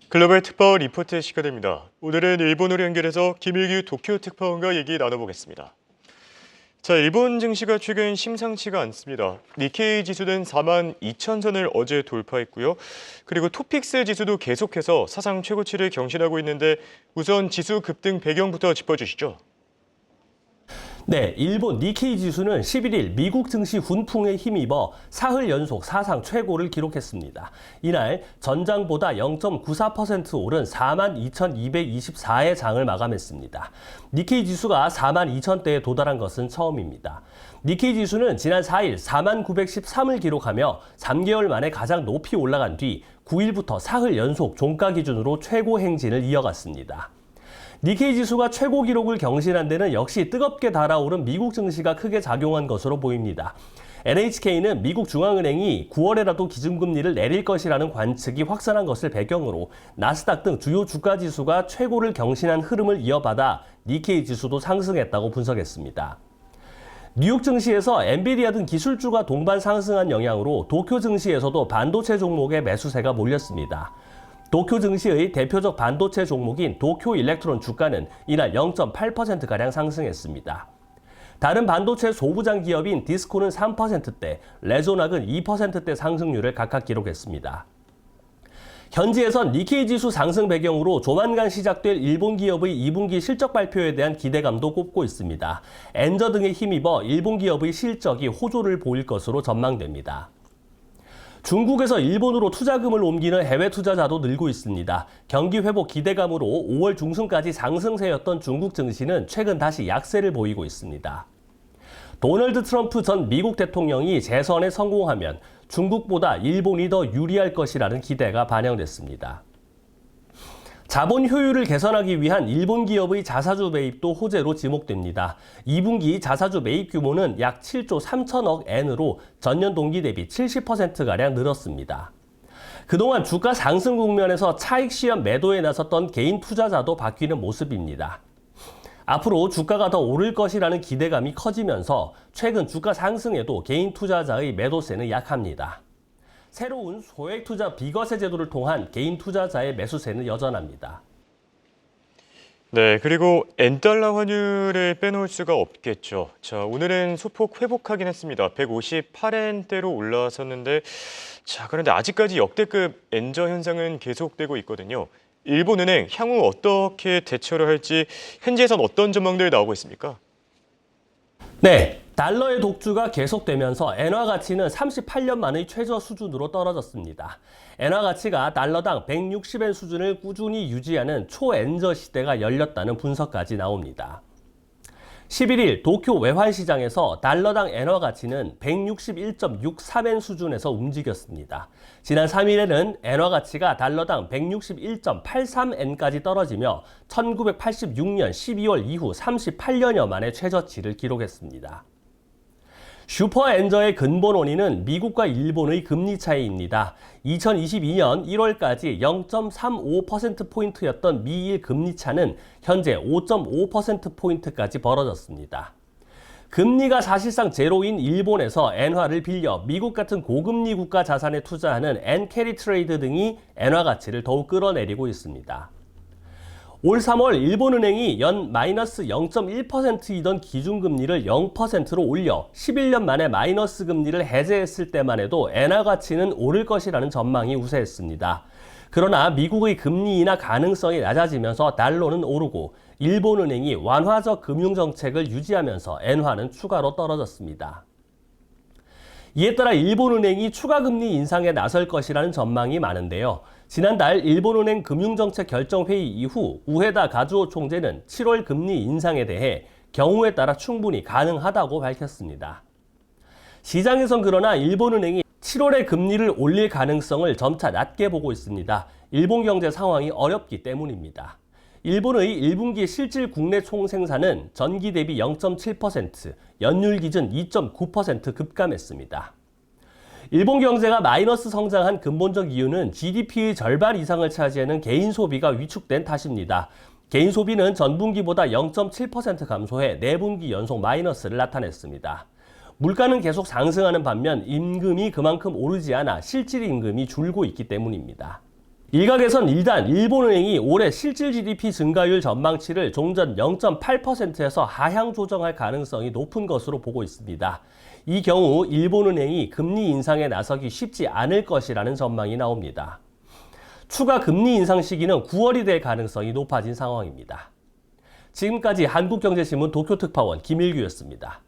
글로벌 특파원 리포트 시간입니다. 오늘은 일본으로 연결해서 김일규 도쿄 특파원과 얘기 나눠보겠습니다. 자, 일본 증시가 최근 심상치가 않습니다. 니케이 지수는 42,000선을 어제 돌파했고요. 그리고 토픽스 지수도 계속해서 사상 최고치를 경신하고 있는데 우선 지수 급등 배경부터 짚어주시죠. 네, 일본 니케이 지수는 11일 미국 증시 훈풍에 힘입어 사흘 연속 사상 최고를 기록했습니다. 이날 전장보다 0.94% 오른 42,224의 장을 마감했습니다. 니케이 지수가 42,000대에 도달한 것은 처음입니다. 니케이 지수는 지난 4일 4913을 기록하며 3개월 만에 가장 높이 올라간 뒤 9일부터 사흘 연속 종가 기준으로 최고 행진을 이어갔습니다. 니케이 지수가 최고 기록을 경신한 데는 역시 뜨겁게 달아오른 미국 증시가 크게 작용한 것으로 보입니다. NHK는 미국 중앙은행이 9월에라도 기준금리를 내릴 것이라는 관측이 확산한 것을 배경으로 나스닥 등 주요 주가 지수가 최고를 경신한 흐름을 이어받아 니케이 지수도 상승했다고 분석했습니다. 뉴욕 증시에서 엔비디아 등 기술주가 동반 상승한 영향으로 도쿄 증시에서도 반도체 종목의 매수세가 몰렸습니다. 도쿄 증시의 대표적 반도체 종목인 도쿄 일렉트론 주가는 이날 0.8%가량 상승했습니다. 다른 반도체 소부장 기업인 디스코는 3%대, 레조낙은 2%대 상승률을 각각 기록했습니다. 현지에선 니케이 지수 상승 배경으로 조만간 시작될 일본 기업의 2분기 실적 발표에 대한 기대감도 꼽고 있습니다. 엔저 등에 힘입어 일본 기업의 실적이 호조를 보일 것으로 전망됩니다. 중국에서 일본으로 투자금을 옮기는 해외 투자자도 늘고 있습니다. 경기 회복 기대감으로 5월 중순까지 상승세였던 중국 증시는 최근 다시 약세를 보이고 있습니다. 도널드 트럼프 전 미국 대통령이 재선에 성공하면 중국보다 일본이 더 유리할 것이라는 기대가 반영됐습니다. 자본 효율을 개선하기 위한 일본 기업의 자사주 매입도 호재로 지목됩니다. 2분기 자사주 매입 규모는 약 7조 3천억 엔으로 전년 동기 대비 70%가량 늘었습니다. 그동안 주가 상승 국면에서 차익 시험 매도에 나섰던 개인 투자자도 바뀌는 모습입니다. 앞으로 주가가 더 오를 것이라는 기대감이 커지면서 최근 주가 상승에도 개인 투자자의 매도세는 약합니다. 새로운 소액 투자 비과세 제도를 통한 개인 투자자의 매수세는 여전합니다. 네, 그리고 엔달러 환율을 빼놓을 수가 없겠죠. 자, 오늘은 소폭 회복하긴 했습니다. 158엔대로 올라섰는데, 자, 그런데 아직까지 역대급 엔저 현상은 계속되고 있거든요. 일본은행 향후 어떻게 대처를 할지 현지에선 어떤 전망들이 나오고 있습니까? 네, 달러의 독주가 계속되면서 엔화 가치는 38년 만의 최저 수준으로 떨어졌습니다. 엔화 가치가 달러당 160엔 수준을 꾸준히 유지하는 초엔저 시대가 열렸다는 분석까지 나옵니다. 11일 도쿄 외환시장에서 달러당 엔화 가치는 161.63엔 수준에서 움직였습니다. 지난 3일에는 엔화 가치가 달러당 161.83엔까지 떨어지며 1986년 12월 이후 38년여 만에 최저치를 기록했습니다. 슈퍼엔저의 근본 원인은 미국과 일본의 금리 차이입니다. 2022년 1월까지 0.35%포인트였던 미일 금리 차는 현재 5.5%포인트까지 벌어졌습니다. 금리가 사실상 제로인 일본에서 엔화를 빌려 미국 같은 고금리 국가 자산에 투자하는 엔캐리 트레이드 등이 엔화 가치를 더욱 끌어내리고 있습니다. 올 3월 일본은행이 연 마이너스 0.1%이던 기준금리를 0%로 올려 11년 만에 마이너스 금리를 해제했을 때만 해도 엔화 가치는 오를 것이라는 전망이 우세했습니다. 그러나 미국의 금리 인하 가능성이 낮아지면서 달러는 오르고 일본은행이 완화적 금융정책을 유지하면서 엔화는 추가로 떨어졌습니다. 이에 따라 일본은행이 추가금리 인상에 나설 것이라는 전망이 많은데요. 지난달 일본은행 금융정책 결정회의 이후 우에다 가즈오 총재는 7월 금리 인상에 대해 경우에 따라 충분히 가능하다고 밝혔습니다. 시장에선 그러나 일본은행이 7월에 금리를 올릴 가능성을 점차 낮게 보고 있습니다. 일본 경제 상황이 어렵기 때문입니다. 일본의 1분기 실질 국내 총생산은 전기 대비 0.7%, 연율 기준 2.9% 급감했습니다. 일본 경제가 마이너스 성장한 근본적 이유는 GDP의 절반 이상을 차지하는 개인 소비가 위축된 탓입니다. 개인 소비는 전분기보다 0.7% 감소해 4분기 연속 마이너스를 나타냈습니다. 물가는 계속 상승하는 반면 임금이 그만큼 오르지 않아 실질 임금이 줄고 있기 때문입니다. 일각에선 일단 일본은행이 올해 실질 GDP 증가율 전망치를 종전 0.8%에서 하향 조정할 가능성이 높은 것으로 보고 있습니다. 이 경우 일본은행이 금리 인상에 나서기 쉽지 않을 것이라는 전망이 나옵니다. 추가 금리 인상 시기는 9월이 될 가능성이 높아진 상황입니다. 지금까지 한국경제신문 도쿄특파원 김일규였습니다.